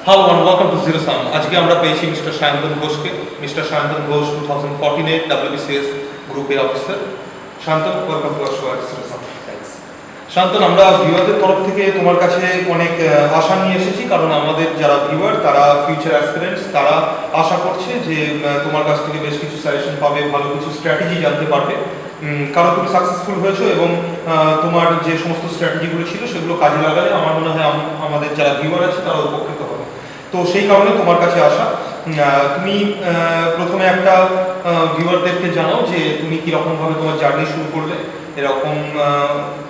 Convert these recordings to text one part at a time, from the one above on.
Hello and welcome to Zero Sum. আজকে আমরা পেয়েছি মিস্টার সায়ন্তন ঘোষকে। Mister Sayantan Ghosh 2014 WBCS group A officer. Sayantan, welcome to our show at zero sum. Thanks. Sayantan, আমরা ভিউয়ারদের তরফ থেকে তোমার কাছে অনেক আশা নিয়ে এসেছি, কারণ আমাদের যারা ভিউয়ার তারা ফিউচার অ্যাসপিরেন্টস, তারা আশা করছে যে তোমার কাছ থেকে বেশ কিছু সাজেশন পাবে, ভালো কিছু স্ট্র্যাটেজি জানতে পারবে, কারণ তুমি সাকসেসফুল হয়েছো এবং তোমার যে সমস্ত স্ট্র্যাটেজিগুলো ছিল সেগুলো কাজে লাগালে আমার মনে হয় আমাদের যারা ভিউয়ার আছে তারা উপকৃত হবে। তো সেই কারণে তোমার কাছে আসা। তুমি প্রথমে একটা ভিউয়ারদেরকে জানাও যে তুমি কীরকমভাবে তোমার জার্নি শুরু করলে, এরকম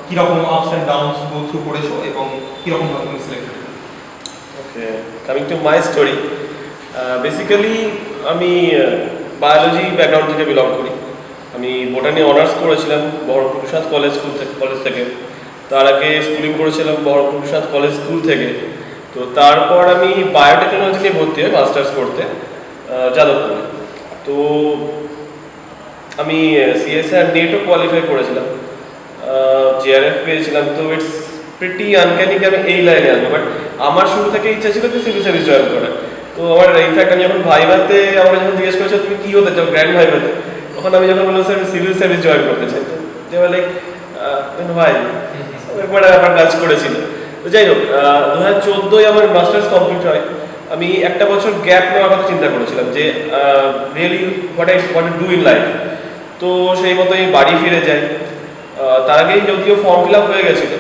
কীরকম ups and downs go through করেছো এবং কীরকমভাবে তুমি সিলেক্ট করলে। Okay, coming to my story, basically আমি বায়োলজি ব্যাকগ্রাউন্ড থেকে বিলং করি। আমি বোটানি অনার্স করেছিলাম বহরমপুর প্রসাদ কলেজ থেকে। তার আগে স্কুলিং করেছিলাম বহরমপুর প্রসাদ কলেজ স্কুল থেকে। তো তারপর আমি বায়োটেকনোলজি নিয়ে ভর্তি হই মাস্টার্স করতে যাদবপুরে। তো আমি সিএসআর নেটও কোয়ালিফাই করেছিলাম, জিআরএফ পেয়েছিলাম। তো ইটস প্রিটি আনক্যানি আমি এই লাইনে আসবো, বাট আমার শুরু থেকে ইচ্ছা ছিল যে সিভিল সার্ভিস জয়েন করা। তো আমার ইনফ্যাক্ট আমি যখন ভাইভাতে আমরা যখন জিজ্ঞেস করেছি তুমি কী হতে চাও গ্র্যান্ড ভাইভাতে, তখন আমি যখন বললাম স্যার সিভিল সার্ভিস জয়েন করতে চাই, তো যে লাইক ভাই এরপরে আমার কাজ করেছিল। তো যাই হোক, 2014 আমার মাস্টার্স কমপ্লিট হয়। আমি একটা বছর গ্যাপ নেওয়ার কথা চিন্তা করেছিলাম যে really what do in life. তো সেই মতোই বাড়ি ফিরে যাই। তার আগেই যদিও ফর্ম ফিল আপ হয়ে গেছিলো,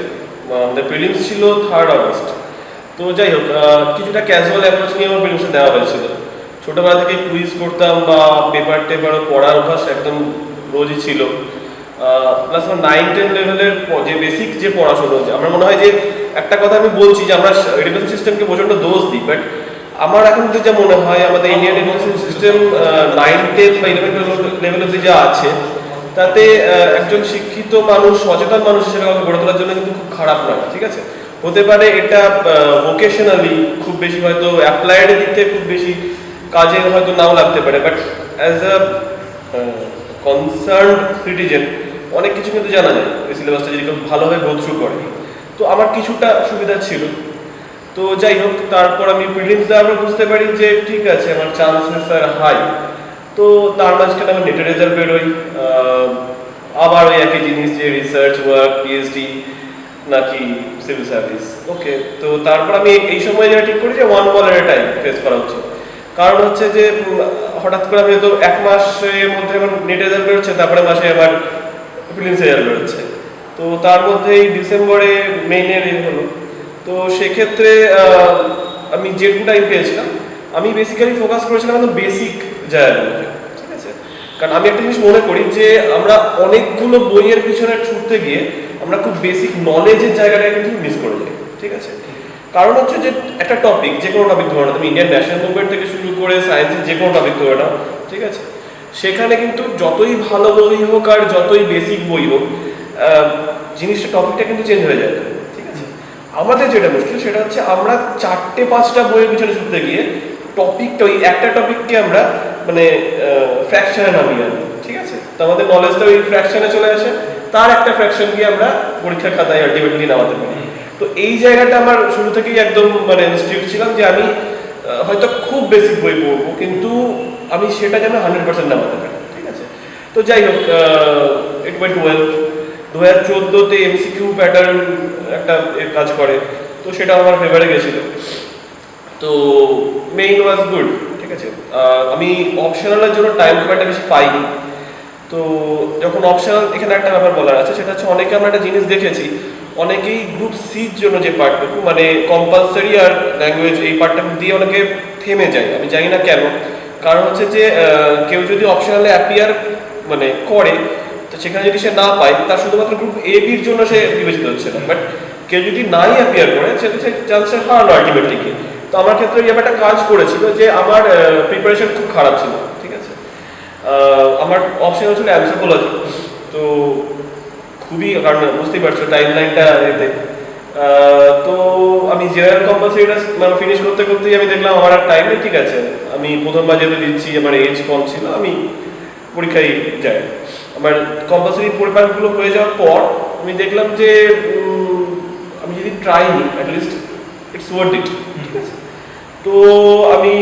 আমাদের প্রিলিমস ছিল 3rd অগস্ট। তো যাই হোক, কিছুটা ক্যাজুয়াল অ্যাপ্রোচ নিয়ে আমার প্রিলিমসে দেওয়া হয়েছিল। ছোটোবেলা থেকে কুইজ করতাম বা পেপারও পড়ার অভ্যাস একদম রোজই ছিল। প্লাস আমার 9-10 লেভেলের যে বেসিক যে পড়াশোনা হচ্ছে, আমার মনে হয় যে একটা কথা আমি বলছি যে আমরা এডুকেশন সিস্টেমকে প্রচণ্ড দোষ দিই, বাট আমার এখন যা মনে হয় আমাদের ইন্ডিয়ান এডুকেশন সিস্টেম 9-10 বা 11 লেভেল অব্দি যা আছে, তাতে একজন শিক্ষিত মানুষ, সচেতন মানুষ হিসেবে কাউকে গড়ে তোলার জন্য কিন্তু খুব খারাপ নয়। ঠিক আছে, হতে পারে এটা ভোকেশনালি খুব বেশি হয়তো অ্যাপ্লাইডের দিক থেকে খুব বেশি কাজে হয়তো নাও লাগতে পারে, but as a concerned citizen অনেক কিছু কিন্তু জানা যায় এই সিলেবাসটা যদি কেউ ভালোভাবে গো থ্রু করে। তো আমার কিছুটা সুবিধা ছিল। তো যাই হোক, তারপর আমি প্রিলিমস দেওয়ার পর বুঝতে পারি যে ঠিক আছে আমার চান্সেস আর হাই। তো তার মাঝখানে আমার নেটের রেজাল্ট বেরোই, আবার ওই একই জিনিস যে রিসার্চ ওয়ার্ক, পিএইচডি নাকি সিভিল সার্ভিস। ওকে, তো তারপর আমি এই সময় যেটা ঠিক করি যে ওয়ান বল এট এ টাইম ফেস করা উচিত। কারণ হচ্ছে যে হঠাৎ করে আমি হয়তো এক মাসের মধ্যে আমার নেট রেজাল্ট বেরোচ্ছে, তারপরে মাসে আবার প্রিলিমস রেজাল্ট বেরোচ্ছে। তো তার মধ্যেই ডিসেম্বরে মেইনের হলো। তো সেক্ষেত্রে আমি যেটুকু টাইম পেয়েছিলাম আমি বেসিক্যালি ফোকাস করেছিলাম একদম বেসিক জায়গাগুলোকে। ঠিক আছে, কারণ আমি একটা জিনিস মনে করি যে আমরা অনেকগুলো বইয়ের পিছনে ছুটতে গিয়ে আমরা খুব বেসিক নলেজের জায়গাটাকে কিন্তু মিস করে যাই। ঠিক আছে, কারণ হচ্ছে যে একটা টপিক, যে কোনো টপিক ধরে নাও, তুমি ইন্ডিয়ান ন্যাশনাল মুভমেন্ট থেকে শুরু করে সায়েন্সের যে কোনো টপিক ধরে নাও, ঠিক আছে, সেখানে কিন্তু যতই ভালো বই হোক আর যতই বেসিক বই হোক, জিনিসটা টপিকটা কিন্তু চেঞ্জ হয়ে যায়। ঠিক আছে, আমাদের যেটা মুশকিল সেটা হচ্ছে আমরা 4-5টা বইয়ের পিছনে ছুটতে গিয়ে টপিকটা, ওই একটা টপিককে আমরা মানে ফ্র্যাকশনে নামিয়ে আনি। ঠিক আছে, তো আমাদের নলেজটা ওই ফ্র্যাকশনে চলে আসে, তার একটা ফ্র্যাকশন গিয়ে আমরা পরীক্ষার খাতায় আলটিমেটলি নামাতে পারি। তো এই জায়গাটা আমার শুরু থেকেই একদম মানে স্ট্রিক্ট ছিলাম যে আমি হয়তো খুব বেসিক বই পড়বো, কিন্তু আমি সেটা যেন 100% নামাতে পারি। ঠিক আছে, তো যাই হোক, ইট ওয়েন্ট ওয়েল। 2014-তে এমসিকিউ প্যাটার্ন একটা কাজ করে, তো সেটা আমার ফেভারে গেছিল। তো মেইন ওয়াজ গুড। ঠিক আছে, আমি অপশনালের জন্য টাইম খুব একটা বেশি পাইনি। তো যখন অপশনাল, এখানে একটা ব্যাপার বলার আছে, সেটা হচ্ছে অনেকে আমরা একটা জিনিস দেখেছি, অনেকেই গ্রুপ সির জন্য যে পার্টটুকু মানে কম্পালসারি আর ল্যাঙ্গুয়েজ, এই পার্টটুকু দিয়ে অনেকে থেমে যায়। আমি জানি না কেন, কারণ হচ্ছে যে কেউ যদি অপশনালে অ্যাপিয়ার মানে করে, তো সেখানে যদি সে না পায়, তার শুধুমাত্র গ্রুপ এ বির জন্য সে বিবেচিত হচ্ছে না, বাট কেউ যদি নাই অ্যাপিয়ার করে সেটা সে চান্সেস হারালো আলটিমেটলি কি। তো আমার ক্ষেত্রে এই ব্যাপারটা কাজ করেছিল যে আমার প্রিপারেশন খুব খারাপ ছিল। ঠিক আছে, আমার অপশন হচ্ছিল অ্যানথ্রোপোলজি। তো খুবই, কারণ বুঝতেই পারছো টাইম লাইনটা এতে। তো আমি জেনারেল কম্পালসারিটা মানে ফিনিশ করতে করতেই আমি দেখলাম আমার আর টাইম নেই। ঠিক আছে, আমি প্রথমবার যেহেতু দিচ্ছি, আমার এজ কম ছিল, আমি পরীক্ষায় যাই। আমার কম্পালসারি পেপারগুলো হয়ে যাওয়ার পর আমি দেখলাম যে আমি যদি ট্রাই নিই, অ্যাটলিস্ট ইটস ওয়ার্থ ইট। ঠিক আছে, তো আমি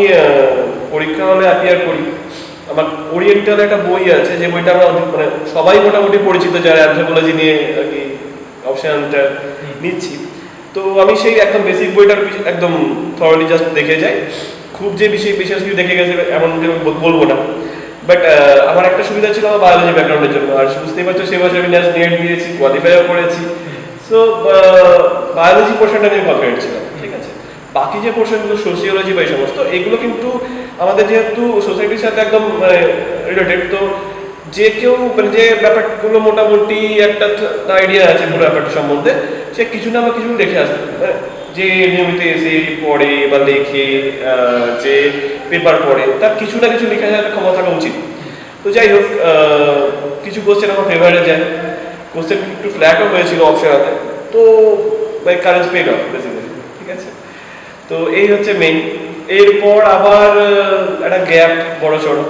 পরীক্ষা হলে অ্যাপিয়ার করি। আমার ওরিয়েন্টাল একটা বই আছে, যে বইটা আমরা মানে সবাই মোটামুটি পরিচিত যারা অ্যানথ্রোপোলজি নিয়ে আর কি অপশনটা নিচ্ছি। তো আমি সেই একদম বেসিক বইটার একদম থরলি জাস্ট দেখে যাই। খুব যে বিশেষ বিশেষ কিছু দেখে গেছে এমন বলবো না, বাট আমার একটা সুবিধা ছিল আমার বায়োলজি ব্যাকগ্রাউন্ডের জন্য। আর বুঝতেই পারছো সেই বছর আমি নেট দিয়েছি, কোয়ালিফাইও করেছি। সো বায়োলজি পোর্শনটা নিয়ে কনফিডেন্ট ছিলাম, ঠিক আছে। বাকি যে পোর্শনগুলো সোশিওলজি বা এই সমস্ত, এগুলো কিন্তু আমাদের যেহেতু সোসাইটির সাথে একদম রিলেটেড, তো যে কেউ মানে যে ব্যাপারগুলো মোটামুটি একটা আইডিয়া আছে পুরো ব্যাপারটা সম্বন্ধে, সে কিছু না বা কিছু দেখে আসতে যে নিয়মিত এসে পড়ে বা লেখে, যে পেপার পড়ে, তার কিছু না কিছু লেখা যাওয়ার ক্ষমতা থাকা উচিত। তো যাই হোক, কিছু কোশ্চেন আমার ফেভারে যায়, কোশ্চেন একটু ফ্ল্যাটও হয়েছিল অপশনালে, তো by current paid off basically, ঠিক আছে। তো এই হচ্ছে মেইন। এরপর আবার একটা গ্যাপ বড় সড়ো,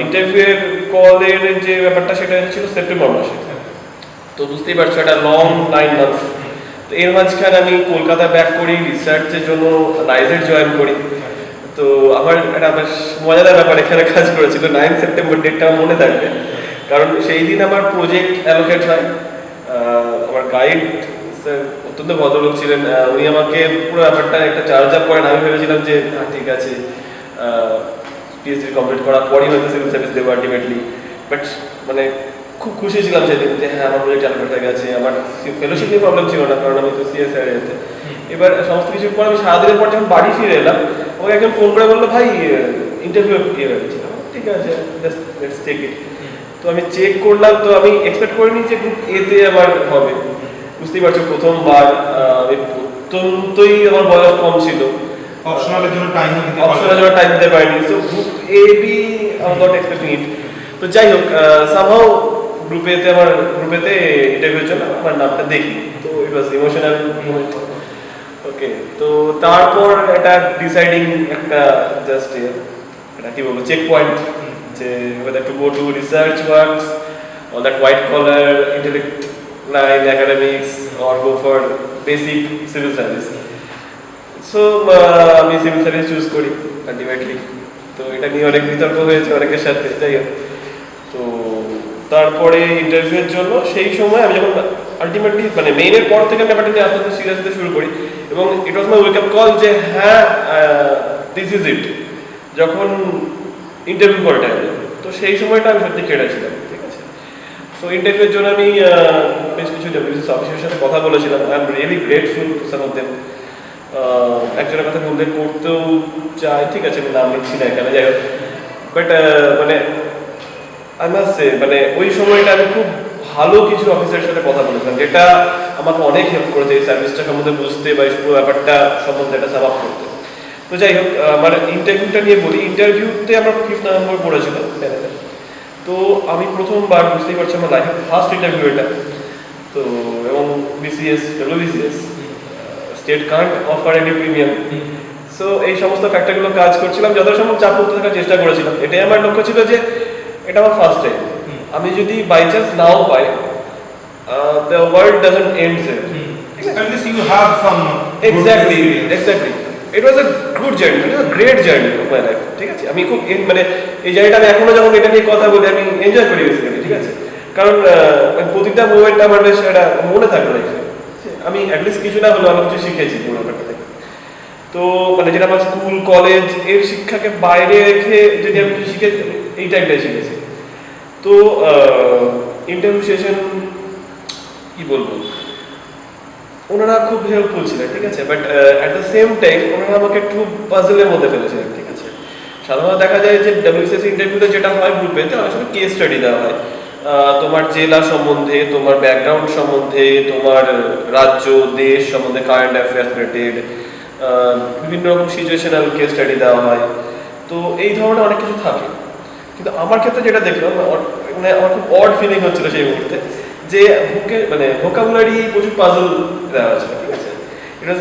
ইন্টারভিউয়ের কলের যে ব্যাপারটা সেটা ছিল সেপ্টেম্বর মাসে। তো বুঝতেই পারছো একটা লং 9 মান্থস। তো এর মাঝখানে আমি কলকাতা ব্যাক করি, রিসার্চের জন্য রাইজেট জয়েন করি। তো আমার একটা বেশ মজাদার ব্যাপার এখানে কাজ করেছিল, 9 সেপ্টেম্বর ডেটটা মনে থাকবে, কারণ সেই দিন আমার প্রজেক্ট অ্যালোকেট হয়। আমার গাইড স্যার অত্যন্ত ভদ্রলোক ছিলেন, উনি আমাকে পুরো ব্যাপারটা একটা চার্জ আপ করেন। আমি ভেবেছিলাম যে ঠিক আছে, পিএইচডি কমপ্লিট করার পরই হয়তো সিভিল সার্ভিস দেবো আলটিমেটলি, বাট মানে খুব খুশি ছিলাম সেদিন যে হ্যাঁ আমার প্রজেক্ট অ্যালোকেট হয়ে গেছে। আমার ফেলোশিপ নিয়ে প্রবলেম ছিল না, কারণ আমি তো সিএসআর এতে। এবার সমস্ত কিছুর পর আমি সারাদিনের পর যখন বাড়ি ফিরে এলাম, আমাকে একজন ফোন করে বললো ভাই ইন্টারভিউ ইয়ে হয়েছে। ঠিক আছে, লেটস চেক ইট। তো আমি চেক করলাম, তো আমি এক্সপেক্ট করিনি যে গ্রুপ এতে আমার হবে। বুঝতেই পারছো প্রথমবার, আমি অত্যন্তই আমার বয়স কম ছিল, অপশনালের জন্য টাইম দিতে পারিনি। So group A B I was not expecting it. তো যাই হোক, সামহাউ গ্রুপেতে ইন্টারভিউর জন্য আমার নামটা দেখি, তো ইট ওয়াজ ইমোশনাল মোমেন্ট। ওকে, তো তারপর এটা ডিসাইডিং একটা জাস্ট এটা কি বলবো চেক পয়েন্ট, যে whether to go to research works or that white collar intellect line academics or go for basic civil service. So আমি সিভিল সার্ভিস চুজ করি আলটিমেটলি। তো এটা নিয়ে অনেক বিতর্ক হয়েছে অনেকের সাথে, যাই হোক। তো তারপরে ইন্টারভিউয়ের জন্য সেই সময় আমি যখন আলটিমেটলি মানে মেইনের পর থেকে আমি ব্যাপারটা নিয়ে আস্তে আস্তে সিরিয়াস হতে শুরু করি, এবং ইট ওয়াজ মাই ওয়েক আপ কল যে হ্যাঁ দিস ইজ ইট। যখন ইন্টারভিউ করাটা হলো, তো সেই সময়টা আমি সত্যি কেটেছিলাম, ঠিক আছে। সো ইন্টারভিউয়ের জন্য আমি বেশ কিছু ডব্লিউবিসিএস অফিসের সাথে কথা বলেছিলাম। I am really grateful to some of them. একজনের কথা উল্লেখ করতেও চাই, ঠিক আছে আমি নাম নিচ্ছি না এখানে, যাই হোক। বাট মানে আই মাস্ট সে মানে ওই সময়টা আমি খুব ভালো কিছু অফিসারের সাথে কথা বলেছিলাম, যেটা আমাকে অনেক হেল্প করেছে এই সার্ভিসটা সম্বন্ধে বুঝতে বা পুরো ব্যাপারটা সম্বন্ধে একটা সাবাব করতে। তো যাই হোক, আমার ইন্টারভিউটা নিয়ে বলি। ইন্টারভিউতে আমার 5 নভেম্বর পড়েছিল প্যানেলে। তো আমি প্রথমবার, বুঝতেই পারছি আমার লাইফের ফার্স্ট ইন্টারভিউ এটা। তো এবং BCS WBCS state can't offer any premium. So এই সমস্ত ফ্যাক্টরগুলো কাজ করছিলাম, যথাসম্ভব চাপমুক্ত থাকার চেষ্টা করেছিলাম। এটাই আমার লক্ষ্য ছিল যে এটা আমার ফার্স্ট টাইম, আমি যদি বাই চান্স নাও পাই, the world doesn't end there. At least you have some exactly. It was a good journey, it was a great journey of my life, ঠিক আছে। আমি খুব মানে এই জার্নিটা আমি এখনো যখন এটা নিয়ে কথা বলি আমি এনজয় করি বেসিক্যালি, ঠিক আছে। কারণ প্রতিটা মুভমেন্ট আমার বেশ একটা মনে থাকে লাইফে। আমি অ্যাটলিস্ট কিছু না হলেও আমি কিছু শিখেছি পুরো ব্যাপারটা থেকে। তো মানে যেটা আমার স্কুল কলেজ এর শিক্ষাকে বাইরে রেখে যদি আমি কিছু শিখে, এই টাইপটাই শিখেছি। তো ইন্টারভিউ সেশন কি বলবো, ওনারা খুব হেল্পফুল ছিলেন, ঠিক আছে। But at the same time ওনারা আমাকে একটু পাজলের মধ্যে ফেলেছিলেন, ঠিক আছে। সাধারণত দেখা যায় যে ডব্লিউবিসিএস ইন্টারভিউতে যেটা হয় গ্রুপেতে অনেক সময় কেস স্টাডি দেওয়া হয়, তোমার জেলা সম্বন্ধে, তোমার ব্যাকগ্রাউন্ড সম্বন্ধে, তোমার রাজ্য দেশ সম্বন্ধে, কারেন্ট অ্যাফেয়ার্স রিলেটেড বিভিন্ন রকম সিচুয়েশনাল কেস স্টাডি দেওয়া হয়। তো এই ধরনের অনেক কিছু থাকে। কিন্তু আমার ক্ষেত্রে যেটা দেখলাম, মানে আমার খুব অড ফিলিং হচ্ছিল সেই মুহূর্তে, যে মানে ভোকাবুলারি প্রচুর পাজল দেওয়া আছে, ঠিক আছে। ইট ওয়াজ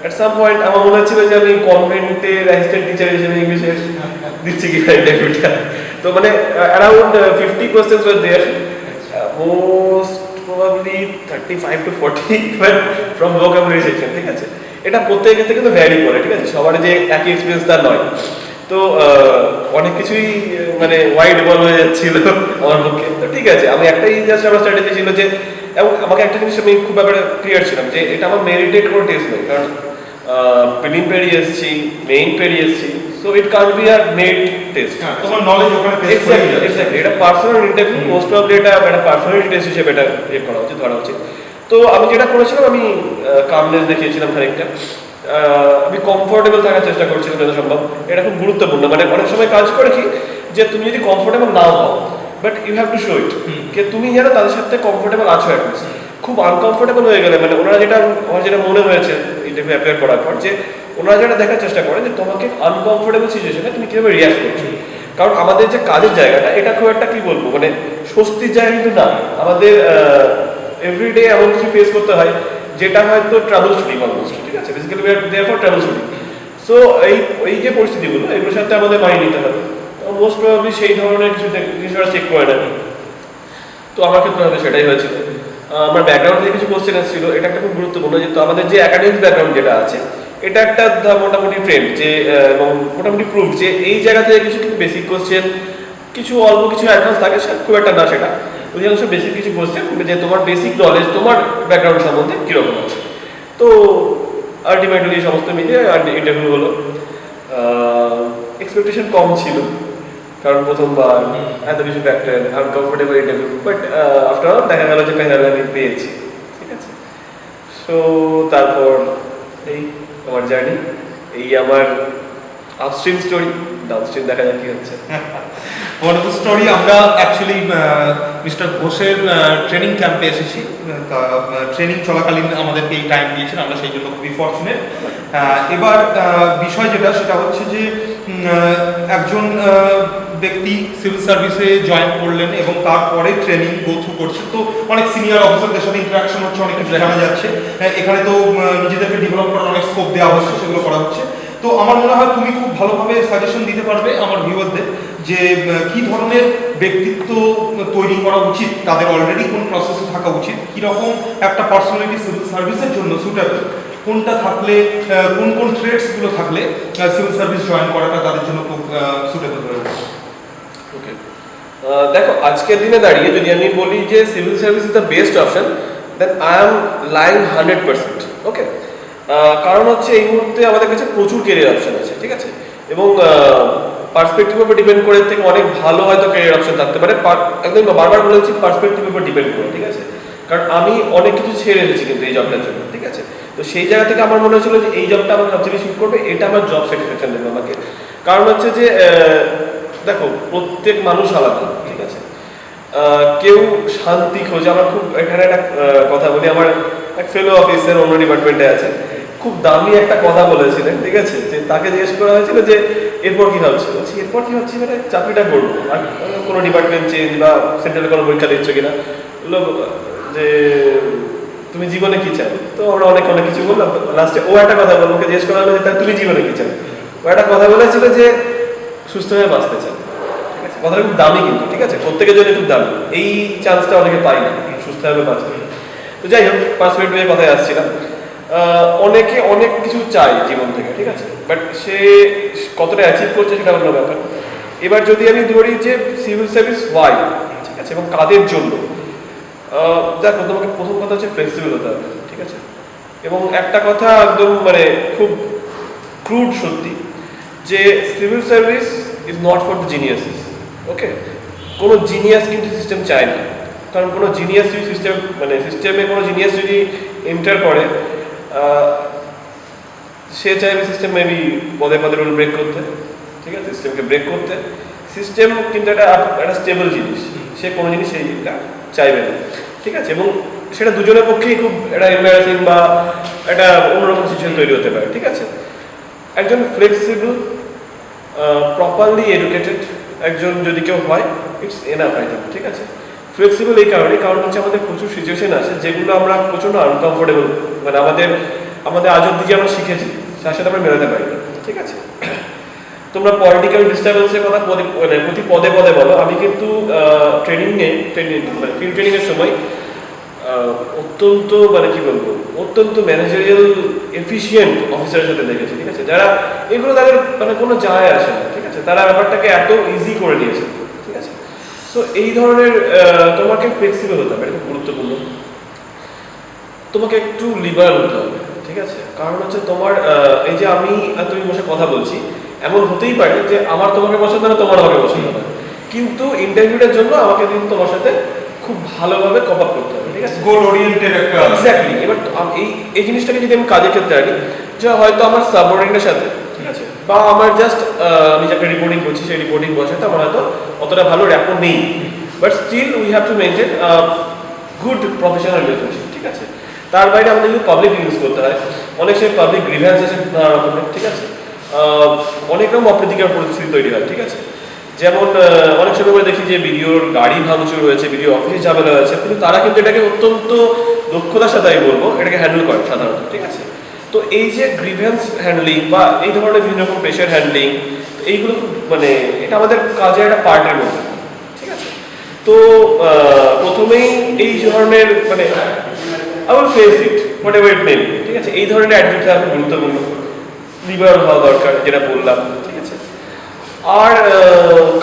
অ্যাট সাম পয়েন্ট আমার মনে হচ্ছিল যে আমি কনভেন্টের অ্যাসিস্ট্যান্ট টিচার হিসেবে ইংলিশে দিচ্ছি কি ইন্টারভিউটা। তো মানে around 50 questions were there, most probably 35 to 40 from vocabulary section, ঠিক আছে। এটা প্রত্যেকের ক্ষেত্রে কিন্তু ভ্যারি করে, ঠিক আছে, সবার যে একই এক্সপিরিয়েন্স তা নয়। তো অনেক কিছুই মানে ওয়াইড বল হয়ে যাচ্ছিল আমার পক্ষে। তো ঠিক আছে, আমি একটাই জাস্ট আমার স্ট্র্যাটেজি ছিল যে, এবং আমাকে একটা জিনিস আমি খুব ব্যাপারে ক্লিয়ার ছিলাম যে এটা আমার মেরিটেড কোনো টেস্ট নয়, কারণ প্রিলিম পেরিয়ে এসেছি, মেইন পেরিয়ে এসেছি, so it can't be are made test. তোমার নলেজ ওখানে টেস্ট হয়ে যাচ্ছে। এক্স্যাক্টলি, এটা পার্সোনাল ইন্টারভিউ, মোস্ট প্রবাবলি এটা একটা পার্সোনালিটি টেস্ট হিসেবে এটা ইয়ে করা উচিত, ধরা উচিত। তো আমি যেটা করেছিলাম, আমি কামনেস দেখিয়েছিলাম খানিকটা, আমি কমফোর্টেবল থাকার চেষ্টা করছিলাম যত সম্ভব। এটা খুব গুরুত্বপূর্ণ, মানে অনেক সময় কাজ করে কি যে তুমি যদি কমফোর্টেবল নাও হও, but you have to show it, যে তুমি যেন তাদের সাথে কমফোর্টেবল আছো। এখন খুব আনকমফোর্টেবল হয়ে গেলে, মানে ওনারা যেটা, আমার যেটা মনে হয়েছে ইন্টারভিউ অ্যাপিয়ার করার পর, যে ওনারা যেটা দেখার চেষ্টা করে যে তোমাকে আনকমফোর্টেবল সিচুয়েশনে তুমি কীভাবে রিয়াক্ট করছো। কারণ আমাদের যে কাজের জায়গাটা, এটা খুব একটা কি বলবো, মানে স্বস্তির জায়গা কিন্তু না। আমাদের এভরিডে এমন কিছু ফেস করতে হয় যেটা হয়তো ট্রাভেল শুটিং অলমোস্ট, ঠিক আছে, basically we are there for travel shooting. So এই যে পরিস্থিতিগুলো, এগুলোর সাথে আমাদের মানিয়ে নিতে হবে। মোস্ট প্রবাবলি সেই ধরনের কিছু চেক করে নেবে। তো আমার ক্ষেত্রে হয়তো সেটাই হয়েছিল। আমার ব্যাকগ্রাউন্ড থেকে কিছু কোশ্চেন এসেছিল, এটা একটা খুব গুরুত্বপূর্ণ, যেহেতু আমাদের যে একাডেমিক ব্যাকগ্রাউন্ড যেটা আছে, এটা একটা মোটামুটি ট্রেন্ড যে, এবং মোটামুটি প্রুফ যে এই জায়গা থেকে কিছু বেসিক কোশ্চেন, কিছু অল্প কিছু অ্যাডভান্স থাকে, খুব একটা না সেটা, অধিকাংশ বেসিক কিছু কোশ্চেন যে তোমার বেসিক নলেজ, তোমার ব্যাকগ্রাউন্ড সম্বন্ধে কীরকম আছে। তো আলটিমেটলি সমস্ত মিলিয়ে ইন্টারভিউ হলো। এক্সপেকটেশন কম ছিল, কারণ প্রথমবার এত কিছু factor, uncomfortable interview, but after all দেখা গেল যে প্যানেল আমি পেয়েছি, ঠিক আছে। সো তারপর এই আমার জার্নি, এই আমার আপস্ট্রিম স্টোরি, ডাউনস্ট্রিম দেখা যাক কি হচ্ছে। Wonderful story. আমরা অ্যাকচুয়ালি মিস্টার ঘোষের ট্রেনিং ক্যাম্পে এসেছি। ট্রেনিং চলাকালীন আমাদেরকে এই টাইম দিয়েছেন, আমরা সেই জন্য খুবই ফর্চুনেট। এবার বিষয় যেটা, সেটা হচ্ছে যে একজন ব্যক্তি সিভিল সার্ভিসে জয়েন করলেন এবং তারপরে ট্রেনিং গো থ্রু করছেন। তো অনেক সিনিয়র অফিসারদের সাথে ইন্টারাকশন হচ্ছে, অনেক কিছু জানা যাচ্ছে। এখানে তো নিজেদেরকে ডেভেলপ করার অনেক স্কোপ দেওয়া হচ্ছে, সেগুলো করা হচ্ছে। তো আমার মনে হয় তুমি খুব ভালোভাবে সাজেশন দিতে পারবে আমার ভিউয়ারদের যে কি ধরনের ব্যক্তিত্ব তৈরি করা উচিত, তাদের অলরেডি কোন প্রসেসে থাকা উচিত, কীরকম একটা পার্সোনালিটি সিভিল সার্ভিসের জন্য সুটেবল, কোনটা থাকলে, কোন কোন ট্রেডসগুলো থাকলে সিভিল সার্ভিস জয়েন করাটা তাদের জন্য খুব সুটেবল হয়ে উঠবে। ওকে, দেখো আজকের দিনে দাঁড়িয়ে যদি আমি বলি যে civil service is the best option, then I am lying 100%। Okay, কারণ হচ্ছে এই মুহূর্তে আমাদের কাছে প্রচুর ক্যারিয়ার অপশন আছে, ঠিক আছে, এবং পার্সপেক্টিভের উপর ডিপেন্ড করে থেকে অনেক ভালো হয়তো ক্যারিয়ার অপশন থাকতে পারে। একদম বারবার বলেছি পার্সপেক্টিভের উপর ডিপেন্ড করে, ঠিক আছে, কারণ আমি অনেক কিছু ছেড়ে এসেছি কিন্তু এই জবটার জন্য, ঠিক আছে। তো সেই জায়গা থেকে আমার মনে হয়েছিল যে এই জবটা আমার সবচেয়ে বেশি করবে, এটা আমার জব স্যাটিসফ্যাকশন দেবে আমাকে। কারণ হচ্ছে যে দেখো প্রত্যেক মানুষ আলাদা, ঠিক আছে, কেউ শান্তি খোঁজে। আমার খুব এখানে একটা কথা বলি, আমার এক ফেলো অফিসের অন্য ডিপার্টমেন্টে আছে, খুব দামি একটা কথা বলেছিলেন, ঠিক আছে, যে তাকে জিজ্ঞেস করা হয়েছিল যে এরপর কি ভাবছি, বলছি এরপর কি ভাবছি মানে চাকরিটা করবো, আর কোনো ডিপার্টমেন্ট চেঞ্জ বা সেন্ট্রাল কোনো পরীক্ষা দিচ্ছ কিনা, বললো যে তুমি জীবনে কি চাও। তো আমরা অনেক কিছু বললাম, লাস্টে ও একটা কথা বললো, ওকে জিজ্ঞেস করা হলো যে তুমি জীবনে কি চাও। ও একটা কথা বলেছিল যে সুস্থভাবে বাঁচতে চাও, ঠিক আছে, কথাটা খুব দামি কিন্তু, ঠিক আছে, প্রত্যেকের জন্য খুব দামি, এই চান্সটা অনেকে পাই না সুস্থভাবে বাঁচবে। তো যাই হোক, পার্সপেক্টিভের কথায় আসছিলাম। অনেকে অনেক কিছু চায় জীবন থেকে, ঠিক আছে, বাট সে কতটা অ্যাচিভ করছে সেটা অন্য ব্যাপার। এবার যদি আমি ধরি যে সিভিল সার্ভিস ওয়াই, ঠিক আছে, এবং কাদের জন্য, দেখো তোমাকে প্রথম কথা হচ্ছে ফ্লেক্সিবল হতে হবে, ঠিক আছে, এবং একটা কথা একদম মানে খুব ক্রুড সত্যি, যে civil service is not for the geniuses. Okay, কোনো জিনিয়াস কিন্তু সিস্টেম চায় না, কারণ কোনো জিনিয়াস যদি সিস্টেম মানে সিস্টেমে কোনো জিনিয়াস যদি এন্টার করে, সে চাইবে সিস্টেম মেবি পদে পদে রুল ব্রেক করতে, ঠিক আছে, সিস্টেমকে ব্রেক করতে। সিস্টেম কিন্তু একটা স্টেবল জিনিস, সে কোনো জিনিস সেইটা চাইবে না, ঠিক আছে, এবং সেটা দুজনের পক্ষেই খুব একটা এম্বারাসিং বা একটা অন্যরকম সিচুয়েশন তৈরি হতে পারে, ঠিক আছে। একজন ফ্লেক্সিবল, প্রপারলি এডুকেটেড একজন যদি কেউ হয়, ইটস এনাফ আইটেম, ঠিক আছে। ফ্লেক্সিবল এই কারণ হচ্ছে আমাদের প্রচুর সিচুয়েশন আছে যেগুলো আমরা প্রচণ্ড আনকমফোর্টেবল, মানে আমাদের আজ অব্দি যে আমরা শিখেছি তার সাথে আমরা মেলাতে পারি, ঠিক আছে। তোমরা পলিটিক্যাল ডিস্টারবেন্সের কথা প্রতি পদে বলো, আমি কিন্তু ফিল্ড ট্রেনিংয়ের সময় অত্যন্ত মানে কি বলবো অত্যন্ত ম্যানেজারিয়াল এফিশিয়েন্ট অফিসারের সাথে দেখেছি, ঠিক আছে, যারা এগুলো তাদের মানে কোনো যায় আসে না, ঠিক আছে, তারা ব্যাপারটাকে এত ইজি করে দিয়েছে, ঠিক আছে। সো এই ধরনের তোমাকে ফ্লেক্সিবল হতে হবে, এটা খুব গুরুত্বপূর্ণ। তোমাকে একটু লিবারাল হতে হবে, ঠিক আছে, কারণ হচ্ছে তোমার এই যে আমি আর তুমি বসে কথা বলছি, এমন হতেই পারে যে আমার তোমাকে পছন্দ না, তোমার আমাকে পছন্দ না, কিন্তু ইন্টারভিউটার জন্য আমাকে কিন্তু তোমার সাথে খুব ভালোভাবে কপ আপ করতে হবে, ঠিক আছে, গোল ওরিয়েন্টেড একটা এক্স্যাক্টলি। এবার এই জিনিসটাকে যদি আমি কাজের ক্ষেত্রে আনি, যে হয়তো আমার সাবঅর্ডিনেটের সাথে, ঠিক আছে, বা আমার জাস্ট আমি যাকে রিপোর্টিং করছি সেই রিপোর্টিং বসে সাথে আমার হয়তো অতটা ভালো র্যাপো নেই, but still we have to maintain good professional relationship, ঠিক আছে। তার বাইরে আমাদের যদি পাবলিক ইউজ করতে হয়, অনেক সময় পাবলিক গ্রিভ্যান্স আছে নানা রকমের, ঠিক আছে, অনেক রকম অপ্রীতিকর পরিস্থিতি তৈরি হয়, ঠিক আছে। যেমন অনেক সময় আমরা দেখি যে ভিডিওর গাড়ি ভাঙচুর হয়েছে, ভিডিও অফিসে ঝামেলা হয়েছে, কিন্তু তারা কিন্তু এটাকে অত্যন্ত দক্ষতার সাথে আমি বলবো এটাকে হ্যান্ডেল করে সাধারণত, ঠিক আছে। তো এই যে গ্রিভ্যান্স হ্যান্ডলিং বা এই ধরনের বিভিন্ন রকম প্রেশার হ্যান্ডলিং, এইগুলো মানে এটা আমাদের কাজের একটা পার্টের মধ্যে, ঠিক আছে। তো প্রথমেই এই ধরনের মানে I will face it, whatever it may be, ঠিক আছে, এই ধরনের অ্যাটিটিউড থাকা গুরুত্বপূর্ণ, লিবারাল হওয়া দরকার, যেটা বললাম, ঠিক আছে। আর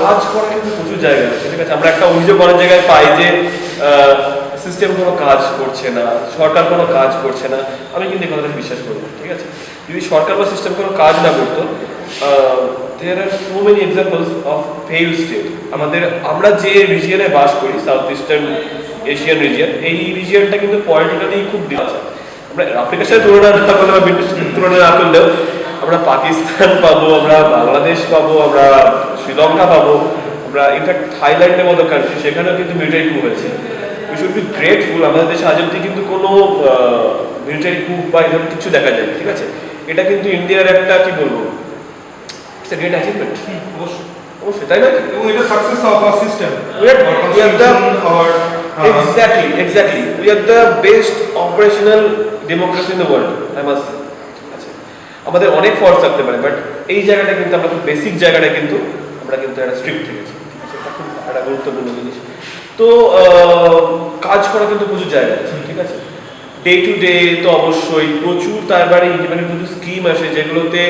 কাজ করা কিন্তু প্রচুর জায়গা আছে, ঠিক আছে। আমরা একটা অভিযোগ অনেক জায়গায় পাই যে সিস্টেম কোনো কাজ করছে না, সরকার কোনো কাজ করছে না। আমি কিন্তু এই কথাটা বিশ্বাস করি না, ঠিক আছে। যদি সরকার বা সিস্টেম কোনো কাজ না করতো, there are so many examples of fail state. আমরা যে রিজিয়নে বাস করি, সাউথ ইস্টার্ন এশিয়ান রিজিয়ন, এই রিজিয়নটা কিন্তু পলিটিক্যালি খুব আছে। আমরা আফ্রিকার সাথে তুলনা না করলে বা ব্রিটিশ তুলনা না করলেও আমরা পাকিস্তান পাবো, আমরা বাংলাদেশ পাবো, আমরা শ্রীলঙ্কা পাবো, আমরা ইনফ্যাক্ট থাইল্যান্ডের মতো কান্ট্রি, সেখানেও কিন্তু মিলিটারি কু হয়েছে। উই শুড বি গ্রেটফুল, আমাদের দেশে আজ অব্দি কিন্তু কোনো মিলিটারি কু বা এরকম কিছু দেখা যায়, ঠিক আছে। এটা কিন্তু ইন্ডিয়ার একটা কি বলবো ইটস এ গ্রেট অ্যাচিভমেন্ট, অবশ্যই, তাই না? এবং এটা success of our system, exactly we are the best operational democracy in the world, I must say। আচ্ছা, আমাদের অনেক ফল্ট থাকতে পারে, বাট এই জায়গাটা কিন্তু আমরা খুব বেসিক জায়গাটা কিন্তু আমরা কিন্তু একটা স্ট্রিক্ট থেকেছি, ঠিক আছে, এটা খুব একটা গুরুত্বপূর্ণ জিনিস। তো কাজ করা কিন্তু প্রচুর জায়গা আছে, ঠিক আছে। ডে টু ডে তো অবশ্যই প্রচুর, তারপরে ইন্ডিপেন্ডেন্ট প্রচুর স্কিম আসে যেগুলোতে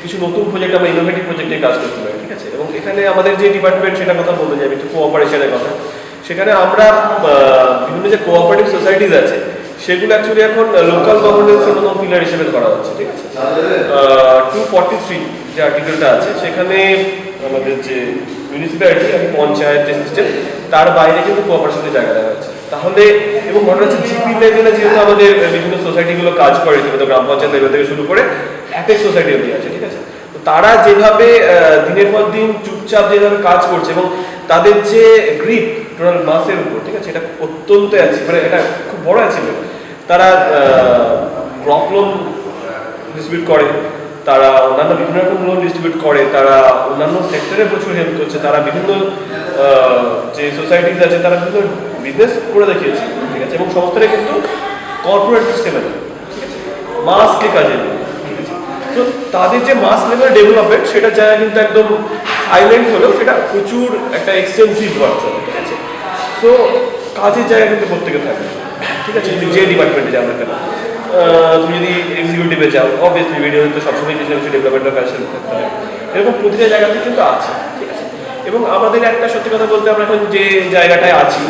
কিছু নতুন প্রজেক্ট আমরা ইনোভেটিভ প্রজেক্টে কাজ করতে পারি, ঠিক আছে। এবং এখানে আমাদের যে ডিপার্টমেন্ট সেটা কথা বলতে যাই একটু কোঅপারেশনের কথা, সেখানে আমরা বিভিন্ন যে কোঅপারেটিভ সোসাইটিস আছে সেগুলো অ্যাকচুয়ালি এখন লোকাল গভর্নেন্সের মতো পিলার হিসেবে ধরা হচ্ছে, ঠিক আছে। 243 যে আর্টিকেলটা আছে সেখানে আমাদের যে মিউনিসিপ্যালিটি আর পঞ্চায়েত যে সিস্টেম, তার বাইরে কিন্তু কোঅপারেশনের জায়গা দেওয়া হচ্ছে। তাহলে এবং মনে হচ্ছে জিপি লেভেলে যেহেতু আমাদের বিভিন্ন সোসাইটিগুলো কাজ করে, যেহেতু গ্রাম পঞ্চায়েত লেভেল থেকে শুরু করে অ্যাপেক্স সোসাইটি অবধি আছে, ঠিক আছে। তো তারা যেভাবে দিনের পর দিন চুপচাপ যেভাবে কাজ করছে এবং তাদের যে গ্রিপ টোটাল মাসের উপর, ঠিক আছে, এটা অত্যন্ত আছে, মানে এটা খুব বড় অ্যাচিভমেন্ট। তারা ক্রপ লোন ডিস্ট্রিবিউট করে, তারা অন্যান্য বিভিন্ন রকম লোন ডিস্ট্রিবিউট করে, তারা অন্যান্য সেক্টরে প্রচুর হেল্প করছে, তারা বিভিন্ন যে সোসাইটিস আছে তারা বিভিন্ন বিজনেস করে দেখিয়েছে, ঠিক আছে। এবং সমস্তটা কিন্তু কর্পোরেট সিস্টেমে, ঠিক আছে, মাসকে কাজে, ঠিক আছে। তো তাদের যে মাস লেভেল ডেভেলপমেন্ট সেটার জায়গা কিন্তু একদম সাইলেন্ট হলেও সেটা প্রচুর একটা এক্সটেন্সিভ ওয়ার্ক চলে, ঠিক আছে। সো কাজের জায়গা কিন্তু প্রত্যেকে থাকে, ঠিক আছে। তুমি যে ডিপার্টমেন্টে যাও না কেন, তুমি যদি এক্সিকিউটিভে যাও, অবভিয়াসলি ভিডিও তো সবসময় কিছু না কিছু ডেভেলপমেন্টের কাজ করতে হয়, এরকম প্রতিটা জায়গাতে কিন্তু আছে, ঠিক আছে। এবং আমাদের একটা সত্যি কথা বলতে, আমরা এখন যে জায়গাটায় আছি,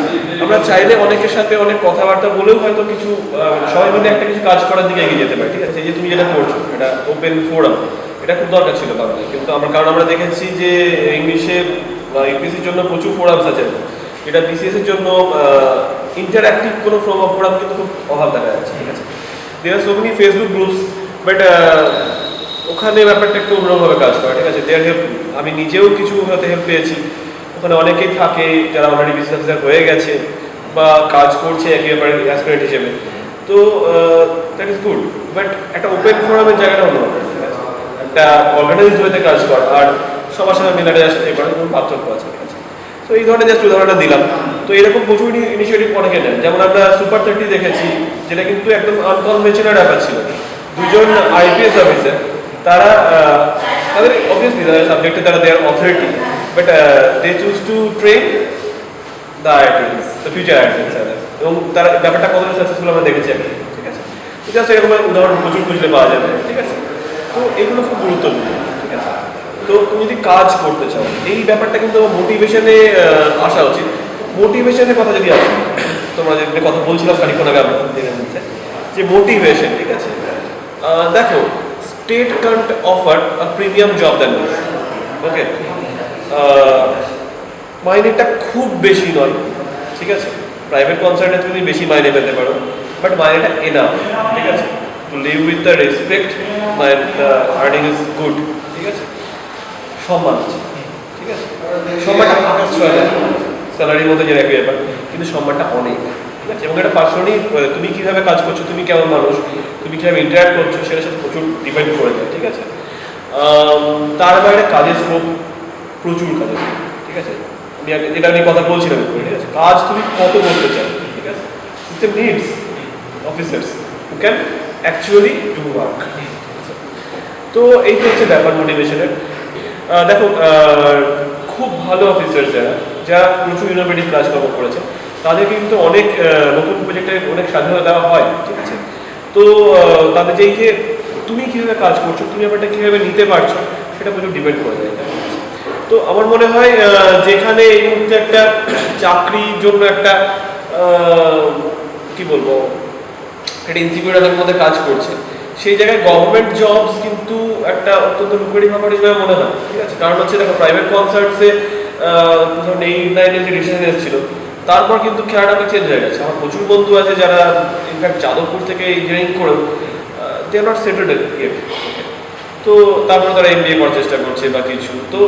আমরা চাইলে অনেকের সাথে অনেক কথাবার্তা বলেও হয়তো কিছু সবাই মিলে একটা কিছু কাজ করার দিকে এগিয়ে যেতে পারে, ঠিক আছে। এই যে তুমি যেটা করছো, এটা ওপেন ফোরাম, এটা খুব দরকার ছিল বাংলায়, কিন্তু কারণ আমরা দেখেছি যে ইংলিশে বা ইংলিশের জন্য প্রচুর ফোরামস আছে, এটা বিসিএস এর জন্য ইন্টারঅ্যাক্টিভ কোনো ফোরাম কিন্তু খুব অভাব দেখা যাচ্ছে, ঠিক আছে। There are so many Facebook groups, but ওখানে ব্যাপারটা একটু অন্যভাবে কাজ করে, ঠিক আছে। দেয়ার হেল্প, আমি নিজেও কিছু হয়তো হেল্প পেয়েছি, ওখানে অনেকেই থাকে যারা অলরেডি বিজনেস অফিসার হয়ে গেছে বা কাজ করছে একেবারে অ্যাসপিরেন্ট হিসেবে, তো দ্যাট ইজ গুড। বাট একটা ওপেন ফোরামের জায়গাটা অন্যরকম, ঠিক আছে, একটা অর্গানাইজড ওয়েতে কাজ করা আর সবার সাথে মিলাটে সাথে করার কোনো পার্থক্য আছে, ঠিক আছে। তো এই ধরনের জাস্ট উদাহরণটা দিলাম। তো এরকম প্রচুর ইনিশিয়েটিভ অনেকে নেন, যেমন আমরা সুপার 30 দেখেছি, যেটা কিন্তু একদম আনকনভেনশনাল ব্যাপার ছিল। দুজন আইপিএস অফিসার, তারা তাদের অবভিয়াসলি তাদের সাবজেক্টে তারা their authority, but they choose to train the ITs, the future ITs, এবং তার ব্যাপারটা কতটা সাকসেসফুল আমরা দেখেছি আর কি, ঠিক আছে। তো জাস্ট এরকম উদাহরণ প্রচুর খুঁজলে পাওয়া যাবে, ঠিক আছে। তো এগুলো খুব গুরুত্বপূর্ণ, ঠিক আছে। তো তুমি যদি কাজ করতে চাও, এই ব্যাপারটা কিন্তু মোটিভেশনে আসা উচিত। মোটিভেশনের কথা যদি আসে, তোমরা যে কথা বলছিলাম খানিক্ষণ আগে আমরা দিনের মধ্যে, যে মোটিভেশন, ঠিক আছে। দেখো, state can't offer a premium job than this, okay. মাইনেটা খুব বেশি নয়, ঠিক আছে। প্রাইভেট কনসার্নে তুমি বেশি মাইনে পেতে পারো, বাট মাইনেটা এনাফ, ঠিক আছে, to live with the respect, the earning is good, ঠিক আছে। সম্মান আছে, ঠিক আছে। সম্মানটা আকাশ ছোঁয়া যায়, স্যালারির মধ্যে যে একই ব্যাপার, কিন্তু সম্মানটা অনেক, ঠিক আছে। এবং একটা পার্সোনালি তুমি কীভাবে কাজ করছো, তুমি কেমন মানুষ, তুমি কীভাবে ইন্টারাক্ট করছো, সেটার সাথে প্রচুর ডিপেন্ড করে যায়, ঠিক আছে। তার বাইরে কাজের স্কোপ, প্রচুর কাজের স্কোপ, ঠিক আছে। এটা নিয়ে কথা বলছিলাম, ঠিক আছে। কাজ তুমি কত করতে চাও, ঠিক আছে। System needs officers who can actually do work. তো এই তো হচ্ছে ব্যাপার মোটিভেশনের। দেখো, খুব ভালো অফিসার যারা প্রচুর ইনোভেটিভ কাজকর্ম করেছে, তাদের কিন্তু অনেক নতুন প্রজেক্টে অনেক স্বাধীনতা দেওয়া হয়, ঠিক আছে। তো তাদের যে এই যে তুমি কীভাবে কাজ করছো, তুমি ব্যাপারটা কীভাবে নিতে পারছো, সেটা প্রচুর ডিপেন্ড করে যায়। তো আমার মনে হয় যেখানে এই মুহূর্তে একটা চাকরির জন্য একটা কি বলবো, একটা ইনসিকিউরিটির মধ্যে কাজ করছে, সেই জায়গায় গভর্নমেন্ট জবস কিন্তু একটা অত্যন্ত লুক্রেটিভ ব্যাপার হিসেবে মনে হয়, ঠিক আছে। কারণ হচ্ছে দেখো, প্রাইভেট কনসার্টসে 2008-9 যে ডিসিশন এসেছিল, তারপর কিন্তু খেলাটা চেঞ্জ হয়ে গেছে। আমার প্রচুর বন্ধু আছে যারা ইনফ্যাক্ট যাদবপুর থেকে ইঞ্জিনিয়ারিং করেও দে আর নট সেটেলড ইয়েট, তো তারপরে তারা এমবিএ করার চেষ্টা করছে বা কিছু। তো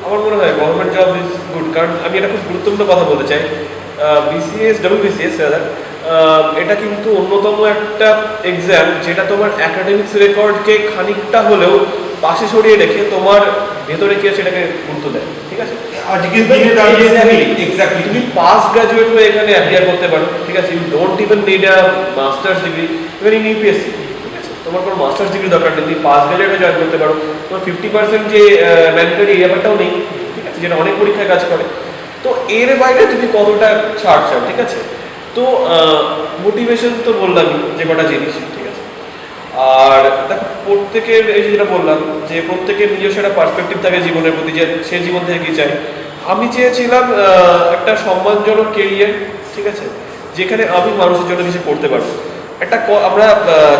আমার মনে হয় গভর্নমেন্ট জব ইজ গুড। কারণ আমি একটা খুব গুরুত্বপূর্ণ কথা বলতে চাই, বিসিএস, WBCS এটা কিন্তু অন্যতম একটা এক্সাম যেটা তোমার অ্যাকাডেমিক্স রেকর্ডকে খানিকটা হলেও পাশে সরিয়ে রেখে তোমার ভেতরে কি সেটাকে গুরুত্ব দেয়, ঠিক আছে। আজকের দিনে দাঁড়িয়ে এক্স্যাক্টলি তুমি পাস গ্রাজুয়েট হয়ে এখানে অ্যাপিয়ার করতে পারো, ঠিক আছে। You don't even need a master's degree, even in UPSC, ঠিক আছে। তোমার কোনো মাস্টার্স ডিগ্রি দরকার নেই, তুমি পাস গ্রাজুয়েট হয়ে জয়েন করতে পারো। তোমার 50% যে ম্যান্ডেটরি এই ব্যাপারটাও নেই, ঠিক আছে, যেটা অনেক পরীক্ষায় কাজ করে। তো এর বাইরে তুমি কতটা ছাড় চাও, ঠিক আছে। তো মোটিভেশন তো বললামই যে কটা জিনিস, ঠিক আছে। আর দেখো, প্রত্যেকের এই যেটা বললাম যে প্রত্যেকের নিজস্ব একটা পার্সপেক্টিভ থাকে জীবনের প্রতি, যে সে জীবন থেকে কী চায়। আমি চেয়েছিলাম একটা সম্মানজনক কেরিয়ার, ঠিক আছে, যেখানে আমি মানুষের জন্য কিছু করতে পারবো। একটা আমরা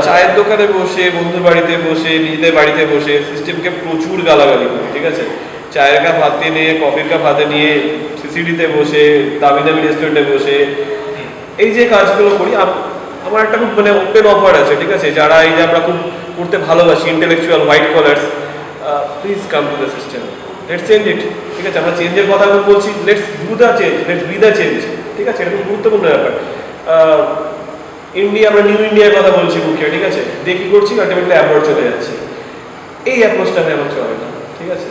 চায়ের দোকানে বসে, বন্ধুর বাড়িতে বসে, নিজেদের বাড়িতে বসে সিস্টেমকে প্রচুর গালাগালি করি, ঠিক আছে। চায়ের কাপ হাতে নিয়ে, কফির কাপ হাতে নিয়ে, সিসিডিতে বসে, দামি দামি রেস্টুরেন্টে বসে এই যে কাজগুলো করি, আমার একটা খুব মানে ওপেন অফার আছে, ঠিক আছে। যারা এই যে আমরা খুব করতে ভালোবাসি, intellectual white collars, please come to the system, let's change it, ঠিক আছে। আমরা চেঞ্জের কথা বলছি, let's do the change, let's be the change, ঠিক আছে। এটা খুব গুরুত্বপূর্ণ ব্যাপার। ইন্ডিয়া, আমরা নিউ ইন্ডিয়ার কথা বলছি মুখে, ঠিক আছে, দেখি করছি আলটিমেটলি অ্যাওয়ার্ড চলে যাচ্ছে। এই অ্যাপ্রোচটা আমি আমার চলে না, ঠিক আছে।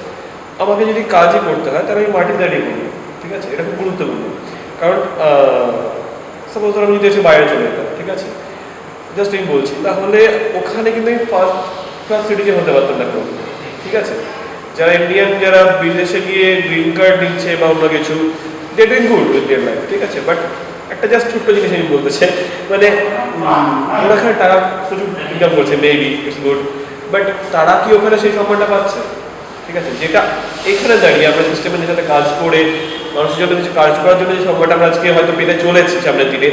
আমাকে যদি কাজই করতে হয় তাহলে আমি মাটির দাঁড়িয়ে করবো, ঠিক আছে। এটা খুব গুরুত্বপূর্ণ। কারণ সাপোজ ধর আমি যদি এসে বাইরে চলে যেতাম, ঠিক আছে, জাস্ট আমি বলছি, তাহলে ওখানে কিন্তু আমি ফার্স্ট ক্লাস সিটিজেন হতে পারতাম না কোনো, ঠিক আছে। যারা ইন্ডিয়ান, যারা বিদেশে গিয়ে গ্রিন কার্ড নিচ্ছে বা অন্য কিছু, they doing good with their life, ঠিক আছে। বাট একটা জাস্ট ছোট্ট জিনিস আমি বলতে চাই, মানে ওরা এখানে টাকা প্রচুর ইনকাম করছে, মেবি ইটস গুড, বাট তারা কি ওখানে সেই সম্মানটা পাচ্ছে, ঠিক আছে, যেটা এখানে দাঁড়িয়ে আমরা সিস্টেমের সাথে কাজ করে মানুষের জন্য কিছু কাজ করার জন্য যে সম্মানটা আমরা আজকে হয়তো পেতে চলেছি সামনের দিনে,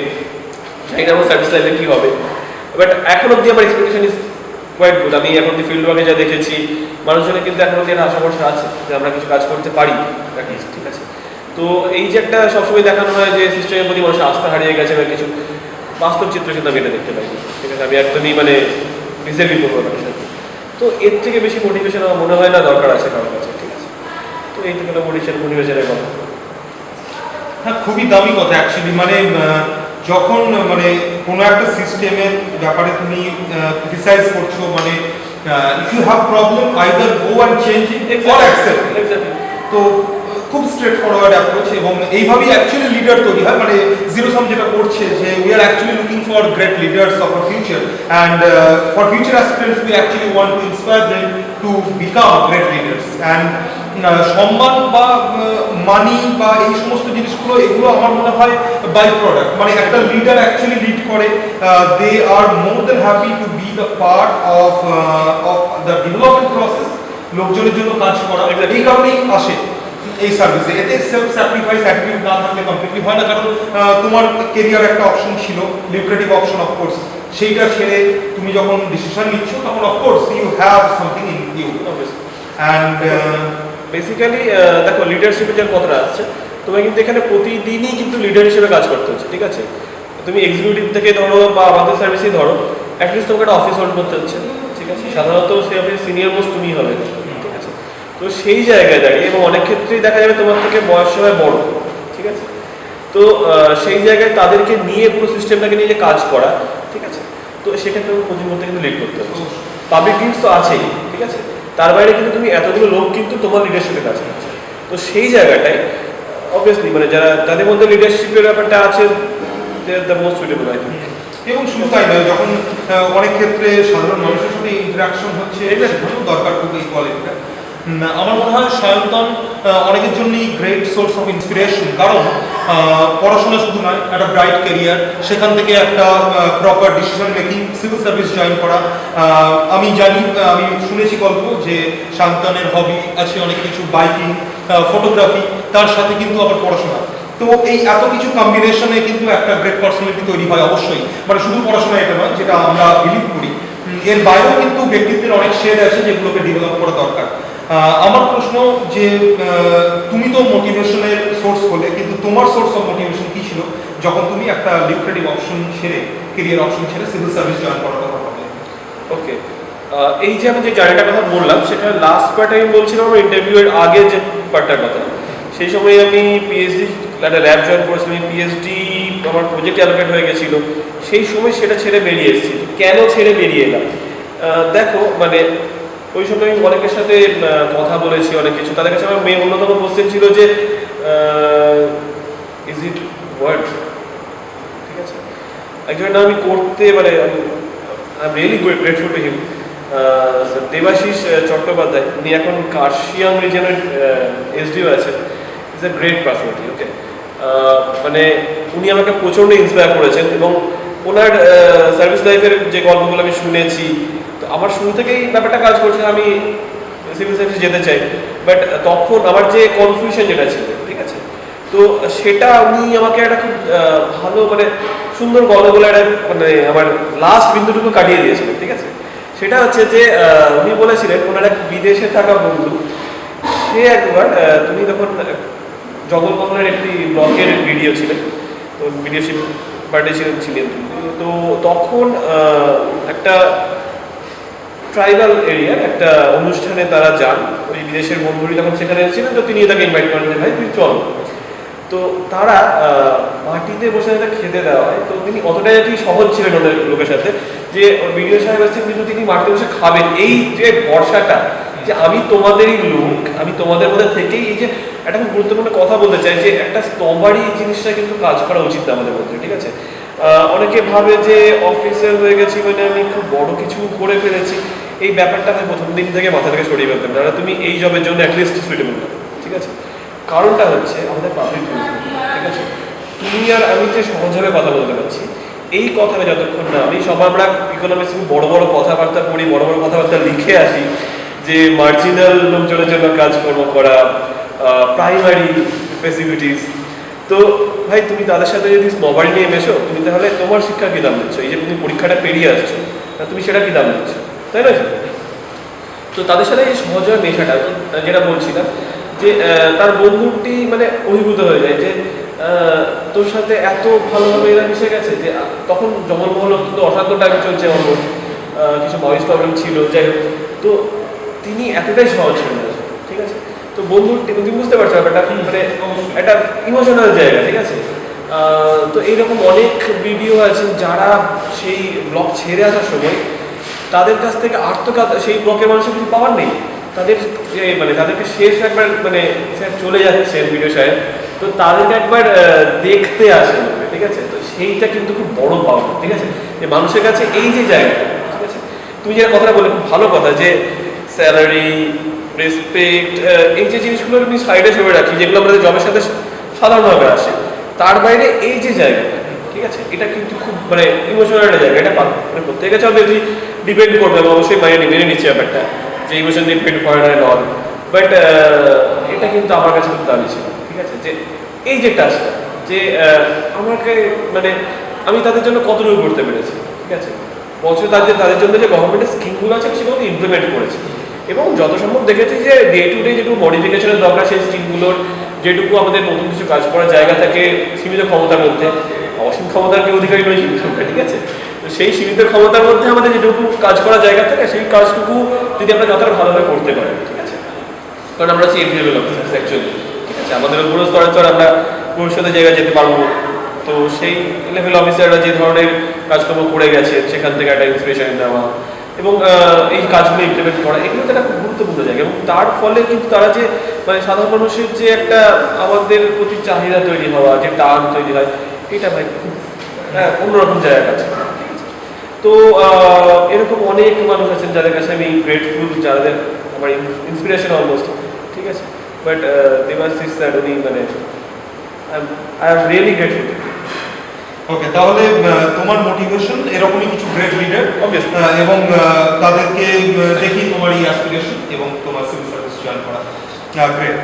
সেইটা আমার সার্ভিস লাইফে কী হবে। বাট এখন অব্দি আমার এক্সপেকটেশন ইজ কোয়াইট গুড। আমি এখন অব্দি ফিল্ড ওয়ার্কে যা দেখেছি, মানুষজনের কিন্তু এখন অব্দি আশা ভরসা আছে যে আমরা কিছু কাজ করতে পারি, ঠিক আছে। তো এই যে একটা সবসময় দেখানো হয় যে সিস্টেমের প্রতি মানুষের আস্থা হারিয়ে গেছে বা কিছু, বাস্তব চিত্র কিন্তু আমি এটা দেখতে পাই, ঠিক আছে। আমি একদমই মানে রিজেক্টই করবো না সাথে। তো এর থেকে বেশি মোটিভেশন আমার মনে হয় না দরকার আছে কারোর কাছে, ঠিক আছে। তো এই তো হলো মোটিভেশনের কথা। হ্যাঁ, খুবই দামি কথা অ্যাকচুয়ালি। মানে যখন মানে কোনো একটা সিস্টেমের ব্যাপারে তুমি ক্রিটিসাইজ করছো, মানে if you have problem either go and change it or accept. তো খুব স্ট্রেট ফরওয়ার্ড অ্যাপ্রোচ, এবং এইভাবেই অ্যাকচুয়ালি লিডার তৈরি হয়। মানে জিরো সাম যেটা করছে যে we are actually looking for great leaders of our future, and for future aspirants we actually want to inspire them to become great leaders. And সম্মান বা মানি বা এই সমস্ত জিনিসগুলো, এগুলো আমার মনে হয় বাই প্রোডাক্ট, মানে একটা লিডার অ্যাকচুয়ালি লিড করে, they are more than happy to be the part of the development process, লোকজনের জন্য কাজ করা, এই কারণেই আসে এই সার্ভিসে। এতে সেলফ স্যাক্রিফাইস অ্যাটিটিউড না থাকলে কমপ্লিটলি হয় না, কারণ তোমার কেরিয়ার একটা অপশন ছিল, লিউক্রেটিভ অপশন অফকোর্স, সেইটা ছেড়ে তুমি যখন ডিসিশন নিচ্ছ তখন of course you have something in you. And basically দেখো লিডারশিপের যে কথাটা আসছে, তোমায় কিন্তু এখানে প্রতিদিনই কিন্তু লিডার হিসেবে কাজ করতে হচ্ছে, ঠিক আছে? তুমি এক্সিকিউটিভ থেকে ধরো বা আমাদের সার্ভিসেই ধরো, অ্যাটলিস্ট তোমাকে একটা অফিস হোল্ড করতে হচ্ছে, ঠিক আছে? সাধারণত সেই অফিসে সিনিয়র মোস্ট তুমিই হবে, ঠিক আছে? তো সেই জায়গায় দাঁড়িয়ে, এবং অনেক ক্ষেত্রেই দেখা যাবে তোমার থেকে বয়স সবাই বড়, ঠিক আছে? তো সেই জায়গায় তাদেরকে নিয়ে পুরো সিস্টেমটাকে নিয়ে যে কাজ করা, ঠিক আছে? তো সেক্ষেত্রে কোচিং করতে কিন্তু লিড করতে হচ্ছে। পাবলিক টিমস তো আছেই, ঠিক আছে? তার বাইরে কিন্তু তুমি এতগুলো লোক কিন্তু তোমার লিডারশিপে কাজ করছে। তো সেই জায়গাটায় অবভিয়াসলি মানে যাদের মধ্যে লিডারশিপের ব্যাপারটা আছে, they are the most suitable I think. এবং শুধু তাই নয়, যখন অনেক ক্ষেত্রে সাধারণ মানুষের সাথে ইন্টারাকশন হচ্ছে, সেখানেও দরকার খুব এই কোয়ালিটিটা। আমার মনে হয় সায়ন্তন অনেকের জন্যই গ্রেট সোর্স অফ ইন্সপিরেশন, কারণ পড়াশোনা শুধু নয়, একটা ব্রাইট ক্যারিয়ার, সেখান থেকে একটা proper decision making, civil service join করা। আমি জানি, আমি শুনেছি গল্প যে সায়ন্তনের হবি আছে অনেক কিছু, বাইকিং, ফটোগ্রাফি, তার সাথে কিন্তু আবার পড়াশোনা। তো এই এত কিছু কম্বিনেশনে কিন্তু একটা গ্রেট পার্সোনালিটি তৈরি হয় অবশ্যই, মানে শুধু পড়াশোনা এটা নয় যেটা আমরা বিলিভ করি, এর বাইরেও কিন্তু ব্যক্তিত্বের অনেক শেড আছে যেগুলোকে ডেভেলপ করা দরকার। আমার প্রশ্ন যে তুমি তো মোটিভেশনের সোর্স হলে, কিন্তু তোমার সোর্স অফ মোটিভেশন কি ছিল যখন তুমি একটা লিউক্রেটিভ অপশন ছেড়ে, কেরিয়ার অপশন ছেড়ে সিভিল সার্ভিস জয়েন করার কথা ভাবলে? ওকে, এই যে আমি যে জার্নিটার কথা বললাম, সেটা লাস্ট পার্ট আমি বলছিলাম আমার ইন্টারভিউয়ের আগে যে পার্টটার কথা। সেই সময় আমি পিএইচডি একটা ল্যাব জয়েন করেছিলাম, পিএইচডি আমার প্রজেক্ট অ্যালোকেট হয়ে গেছিল, সেই সময় সেটা ছেড়ে বেরিয়ে এসেছি। কেন ছেড়ে বেরিয়ে এলাম? দেখো মানে ওই সময় আমি অনেকের সাথে কথা বলেছি, অনেক কিছু, তাদের কাছে আমার মেয়ে অন্যতম কোশ্চেন ছিল যে ইজ ইট ওয়ার্ড, ঠিক আছে? একজন আমি করতে মানে I am really grateful to him, Debashis Chattopadhyay, উনি এখন কার্শিয়াং রিজনের এসডিও আছেন, ইজ এ গ্রেট পার্সোনালিটি। ওকে, মানে উনি আমাকে প্রচণ্ড ইন্সপায়ার করেছেন, এবং ওনার সার্ভিস লাইফের যে গল্পগুলো আমি শুনেছি, তো আমার শুরু থেকেই ব্যাপারটা কাজ করছে, আমি সিভিল সার্ভিস যেতে চাই, বাট তখন আমার যে কনফিউশন যেটা ছিল, ঠিক আছে, তো সেটা উনি আমাকে একটা খুব ভালো মানে সুন্দর গল্প বলে একটা মানে আমার লাস্ট বিন্দুটুকু কাটিয়ে দিয়েছিলেন, ঠিক আছে? সেটা হচ্ছে যে উনি বলেছিলেন ওনার এক বিদেশে থাকা বন্ধু, সে একবার তুমি তখন জঙ্গলমহলের একটি ব্লকের ভিডিও ছিলেন, তো ভিডিওশিপ পার্টিসিপেন্ট ছিলেন, তো তখন একটা ট্রাইবাল এরিয়ার একটা অনুষ্ঠানে তারা যান, ওই বিদেশের বন্ধুরি তখন সেখানে ছিলেন, তো তিনি তাকে ইনভাইট করেন যে ভাই তুই চল। তো তারা মাটিতে বসে একটা খেতে দেওয়া হয়, তো তিনি অতটাই আর কি সহজ ছিলেন ওদের লোকের সাথে, যে ভিডিও সাহেব আসছেন কিন্তু তিনি মাটিতে বসে খাবেন, এই যে ভরসাটা যে আমি তোমাদেরই লোক, আমি তোমাদের মধ্যে থেকেই, এই যে একটা খুব গুরুত্বপূর্ণ কথা বলতে চাই যে একটা স্তবারি জিনিসটা কিন্তু কাজ করা উচিত না আমাদের মধ্যে, ঠিক আছে? অনেকে ভাবে যে অফিসার হয়ে গেছি মানে আমি খুব বড় কিছু করে ফেলেছি, এই ব্যাপারটা আমি প্রথম দিন থেকে মাথা থেকে সরিয়ে ফেলতাম না, তুমি এই জবের জন্য অ্যাটলিস্ট সুইটেবল না, ঠিক আছে? কারণটা হচ্ছে আমাদের পাবলিক রিলেশন, ঠিক আছে? তুমি আর আমি যে সহজভাবে কথা বলতে পারছি, এই কথাটা যতক্ষণ না আমি সব আমরা ইকোনমিক্স বড় বড় কথাবার্তা পড়ি, বড় বড় কথাবার্তা লিখে আসি যে মার্জিনাল লোকজনের জন্য কাজকর্ম করা, প্রাইমারি ফেসিলিটিস, তো ভাই তুমি তাদের সাথে যদি স্নবারি নিয়ে মেশো, তুমি তাহলে তোমার শিক্ষা কী দাম দিচ্ছ? এই যে তুমি পরীক্ষাটা পেরিয়ে আসছো, তুমি সেটা কী দাম দিচ্ছ, তাই না? তো তাদের সাথে এই সহজভাবে মেশাটা, যেটা বলছিলাম যে তার বন্ধুটি মানে অভিভূত হয়ে যায় যে তোর সাথে এত ভালোভাবে এরা মিশে গেছে, যে তখন জঙ্গলমহল কিন্তু অসাধ্য টাইম চলছে, অলমোস্ট কিছু ভয়েস প্রবলেম ছিল, যাই হোক, তো তিনি এতটাই সহজ ছিলেন, ঠিক আছে? তো বন্ধুটি তুমি বুঝতে পারছো ব্যাপারটা, মানে একটা ইমোশনাল জায়গা, ঠিক আছে? তো এইরকম অনেক ভিডিও আছেন যারা সেই ব্লগ ছেড়ে আসার সময় তাদের কাছ থেকে আত্মঘাত, সেই ব্লকের মানুষের কিছু পাওয়ার নেই, তাদের মানে তাদেরকে শেষ একবার মানে চলে যাচ্ছে ভিডিও সাহেব, তো তাদেরকে একবার দেখতে আসে, ঠিক আছে? তো সেইটা কিন্তু খুব বড় পাওয়া, ঠিক আছে? যে মানুষের কাছে এই যে জায়গাটা, ঠিক আছে? তুমি যে কথাটা বলে খুব ভালো কথা, যে স্যালারি, রেসপেক্ট, এই যে জিনিসগুলো আমি সাইডে সরে রাখি, যেগুলো আমাদের জবের সাথে সাধারণভাবে আসে, তার বাইরে এই যে জায়গাটা, ঠিক আছে, এটা কিন্তু খুব মানে ইমোশনাল একটা জায়গা, এটা মানে প্রত্যেকের কাছে অবভিয়াসলি ডিপেন্ড করবে, এবং অবশ্যই মেনে নিচ্ছে ব্যাপারটা যে ইমোশন ডিপেন্ড করে না অল, বাট এটা কিন্তু আমার কাছে খুব দামি ছিল, ঠিক আছে, যে এই যে টাচটা, যে আমাকে মানে আমি তাদের জন্য কতটুকু করতে পেরেছি, ঠিক আছে, বছর তাদের জন্য যে গভর্নমেন্টের স্কিমগুলো আছে সেগুলো ইমপ্লিমেন্ট করেছি, এবং যত সম্ভব দেখেছি যে ডে টু ডে যেটুকু মডিফিকেশনের দরকার সেই স্কিমগুলোর, যেটুকু আমাদের নতুন কিছু কাজ করার জায়গা থাকে সীমিত ক্ষমতার মধ্যে, অসীম ক্ষমতার কেউ অধিকারী নয়, ঠিক আছে, তো সেই সীমিত ক্ষমতার মধ্যে আমাদের যেটুকু কাজ করার জায়গা থাকে সেই কাজটুকু যদি আমরা যতটা ভালোভাবে করতে পারি, ঠিক আছে, কারণ আমরা হচ্ছে এন্ট্রি লেভেল অফিসার্স অ্যাকচুয়ালি, ঠিক আছে, আমাদের উপর স্তরে স্তরে আমরা ভবিষ্যতে জায়গায় যেতে পারবো, তো সেই লেভেল অফিসাররা যে ধরনের কাজকর্ম করে গেছে সেখান থেকে একটা ইন্সপিরেশন নেওয়া এবং এই কাজগুলো ইমপ্লিমেন্ট করা, এগুলো তো একটা খুব গুরুত্বপূর্ণ জায়গা, এবং তার ফলে কিন্তু তারা যে মানে সাধারণ মানুষের যে একটা আমাদের প্রতি চাহিদা তৈরি হওয়া, যে টান তৈরি হয়, এটা ভাই খুব অন্যরকম জায়গা আছে। তো এরকম অনেক মানুষ আছেন যাদের কাছে আমি গ্রেটফুল, যাদের আমার ইন্সপিরেশন অলমোস্ট, ঠিক আছে, বাট দেবাশিস স্যার উনি মানে আই এম রিয়েলি গ্রেটফুল। ওকে, তাহলে তোমার মোটিভেশন এরকমই কিছু গ্রেট লিডার, Obviously. এবং তাদেরকে দেখি তোমার এই অ্যাসপিরেশন এবং তোমার সিভিল সার্ভিস জয়েন করা গ্রেট।